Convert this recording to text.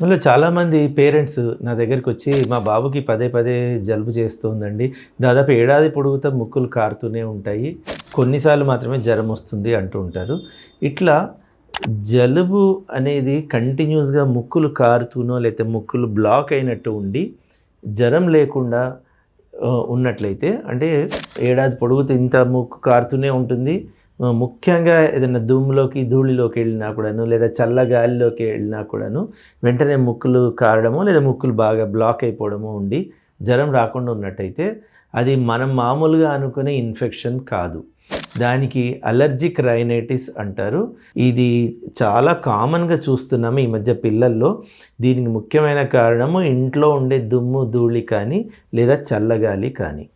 అందులో చాలామంది పేరెంట్స్ నా దగ్గరికి వచ్చి మా బాబుకి పదే పదే జలుబు చేస్తుందండి, దాదాపు ఏడాది పొడుగుతా ముక్కులు కారుతూనే ఉంటాయి, కొన్నిసార్లు మాత్రమే జ్వరం వస్తుంది అంటూ ఉంటారు. ఇట్లా జలుబు అనేది కంటిన్యూస్గా ముక్కులు కారుతూనో లేకపోతే ముక్కులు బ్లాక్ అయినట్టు ఉండి జ్వరం లేకుండా ఉన్నట్లయితే, అంటే ఏడాది పొడుగుతూ ఇంత ముక్కు కారుతూనే ఉంటుంది, ముఖ్యంగా ఏదైనా దుమ్ములోకి ధూళిలోకి వెళ్ళినా కూడాను లేదా చల్లగాలిలోకి వెళ్ళినా కూడాను వెంటనే ముక్కులు కారడము లేదా ముక్కులు బాగా బ్లాక్ అయిపోవడము ఉండి జ్వరం రాకుండా ఉన్నట్టయితే అది మనం మామూలుగా అనుకునే ఇన్ఫెక్షన్ కాదు. దానికి అలర్జిక్ రైనైటిస్ అంటారు. ఇది చాలా కామన్గా చూస్తున్నాము ఈ మధ్య పిల్లల్లో. దీనికి ముఖ్యమైన కారణము ఇంట్లో ఉండే దుమ్ము ధూళి కానీ లేదా చల్లగాలి కానీ.